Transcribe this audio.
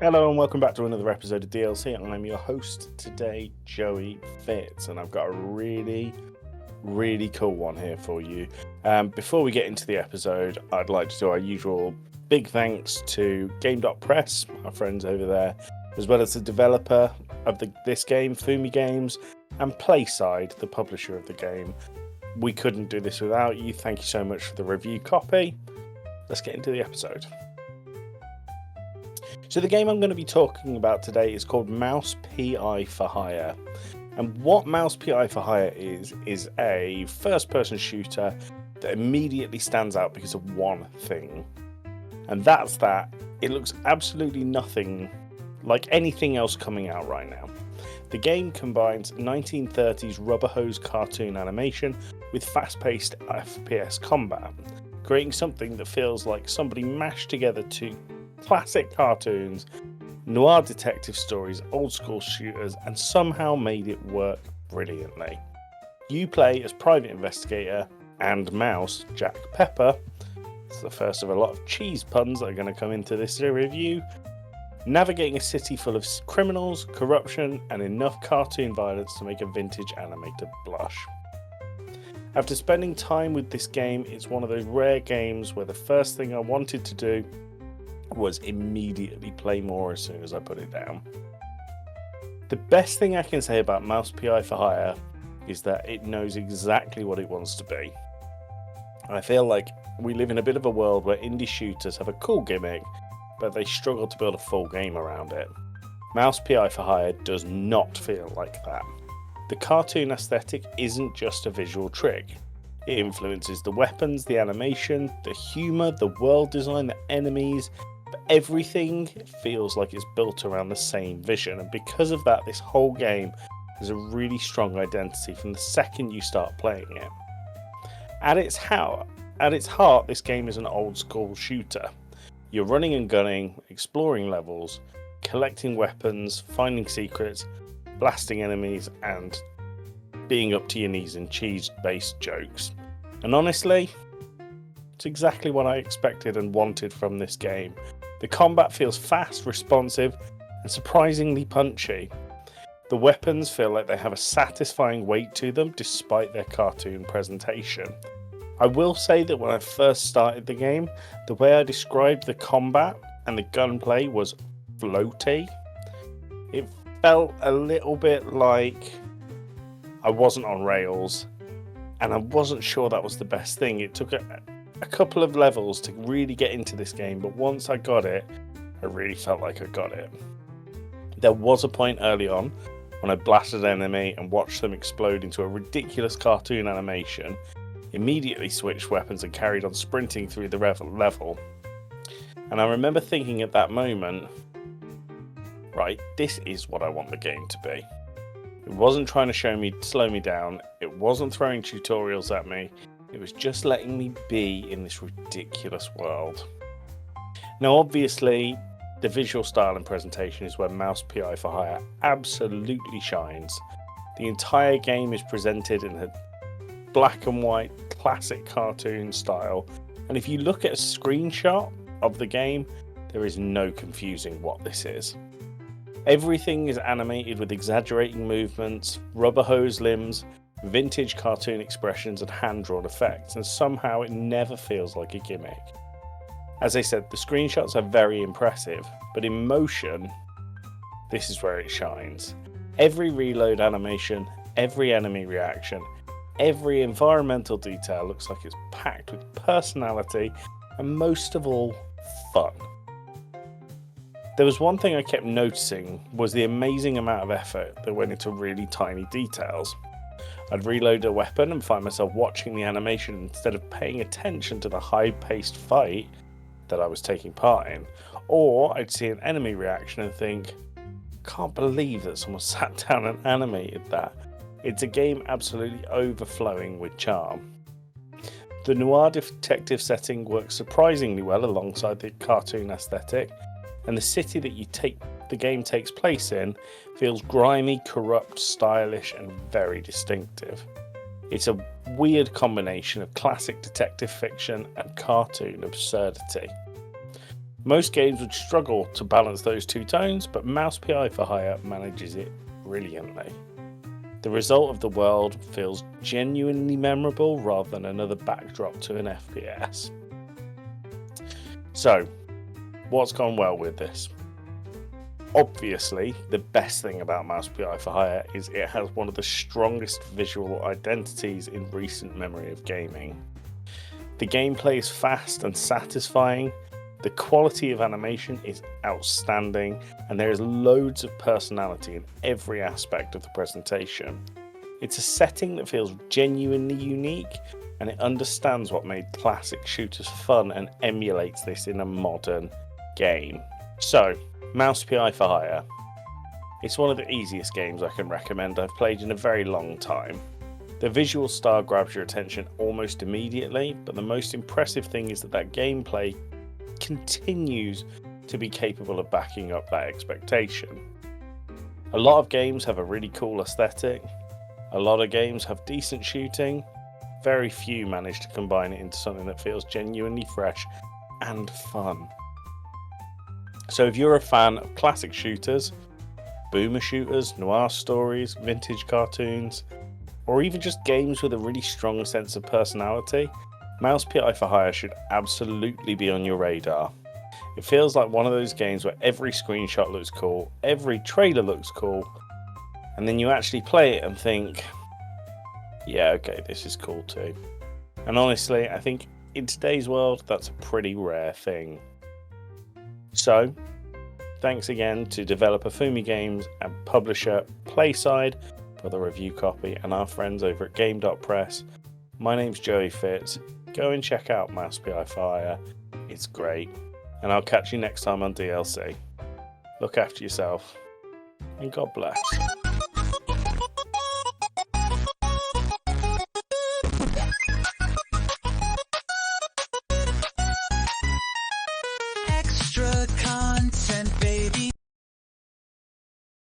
Hello and welcome back to another episode of DLC. I'm your host today, Joey Fitz, and I've got a really cool one here for you. Before we get into the episode, I'd like to do our usual big thanks to Game.Press, our friends over there, as well as the developer of this game, Fumi Games, and Playside, the publisher of the game. We couldn't do this without you. Thank you so much for the review copy. Let's get into the episode. So the game I'm going to be talking about today is called Mouse P.I. for Hire. And what Mouse P.I. for Hire is a first-person shooter that immediately stands out because of one thing. And that's that it looks absolutely nothing like anything else coming out right now. The game combines 1930s rubber hose cartoon animation with fast-paced FPS combat, creating something that feels like somebody mashed together two classic cartoons, noir detective stories, old school shooters, and somehow made it work brilliantly. You play as private investigator and mouse Jack Pepper. It's the first of a lot of cheese puns that are going to come into this review. Navigating a city full of criminals, corruption, and enough cartoon violence to make a vintage animator blush. After spending time with this game, it's one of those rare games where the first thing I wanted to do was immediately play more as soon as I put it down. The best thing I can say about Mouse P.I. for Hire is that it knows exactly what it wants to be. I feel like we live in a bit of a world where indie shooters have a cool gimmick, but they struggle to build a full game around it. Mouse P.I. for Hire does not feel like that. The cartoon aesthetic isn't just a visual trick. It influences the weapons, the animation, the humour, the world design, the enemies. But everything feels like it's built around the same vision, and because of that, this whole game has a really strong identity from the second you start playing it. At its heart, this game is an old school shooter. You're running and gunning, exploring levels, collecting weapons, finding secrets, blasting enemies, and being up to your knees in cheese-based jokes. And honestly, it's exactly what I expected and wanted from this game. The combat feels fast, responsive, and surprisingly punchy. The weapons feel like they have a satisfying weight to them despite their cartoon presentation. I will say that when I first started the game, the way I described the combat and the gunplay was floaty. It felt a little bit like I wasn't on rails, and I wasn't sure that was the best thing. It took a couple of levels to really get into this game, but once I got it, I really felt like I got it. There was a point early on when I blasted an enemy and watched them explode into a ridiculous cartoon animation, immediately switched weapons and carried on sprinting through the level. And I remember thinking at that moment, right, this is what I want the game to be. It wasn't trying to slow me down, it wasn't throwing tutorials at me, it was just letting me be in this ridiculous world. Now obviously, the visual style and presentation is where Mouse P.I. for Hire absolutely shines. The entire game is presented in a black and white classic cartoon style, and if you look at a screenshot of the game, there is no confusing what this is. Everything is animated with exaggerating movements, rubber hose limbs, vintage cartoon expressions, and hand-drawn effects, and somehow it never feels like a gimmick. As I said, the screenshots are very impressive, but in motion, this is where it shines. Every reload animation, every enemy reaction, every environmental detail looks like it's packed with personality, and most of all, fun. There was one thing I kept noticing was the amazing amount of effort that went into really tiny details. I'd reload a weapon and find myself watching the animation instead of paying attention to the high-paced fight that I was taking part in. Or I'd see an enemy reaction and think, can't believe that someone sat down and animated that. It's a game absolutely overflowing with charm. The noir detective setting works surprisingly well alongside the cartoon aesthetic, and the city that the game takes place in feels grimy, corrupt, stylish, and very distinctive. It's a weird combination of classic detective fiction and cartoon absurdity. Most games would struggle to balance those two tones, but Mouse PI for Hire manages it brilliantly. The result of the world feels genuinely memorable rather than another backdrop to an FPS. So, what's gone well with this? Obviously, the best thing about Mouse PI for Hire is it has one of the strongest visual identities in recent memory of gaming. The gameplay is fast and satisfying, the quality of animation is outstanding, and there is loads of personality in every aspect of the presentation. It's a setting that feels genuinely unique, and it understands what made classic shooters fun and emulates this in a modern game. So, Mouse PI for Hire. It's one of the easiest games I can recommend I've played in a very long time. The visual style grabs your attention almost immediately, but the most impressive thing is that gameplay continues to be capable of backing up that expectation. A lot of games have a really cool aesthetic, a lot of games have decent shooting, very few manage to combine it into something that feels genuinely fresh and fun. So if you're a fan of classic shooters, boomer shooters, noir stories, vintage cartoons, or even just games with a really strong sense of personality, Mouse PI for Hire should absolutely be on your radar. It feels like one of those games where every screenshot looks cool, every trailer looks cool, and then you actually play it and think, yeah, okay, this is cool too. And honestly, I think in today's world, that's a pretty rare thing. So, thanks again to developer Fumi Games and publisher Playside for the review copy, and our friends over at Game.Press. My name's Joey Fitz. Go and check out Mouse PI for Hire. It's great. And I'll catch you next time on DLC. Look after yourself, and God bless.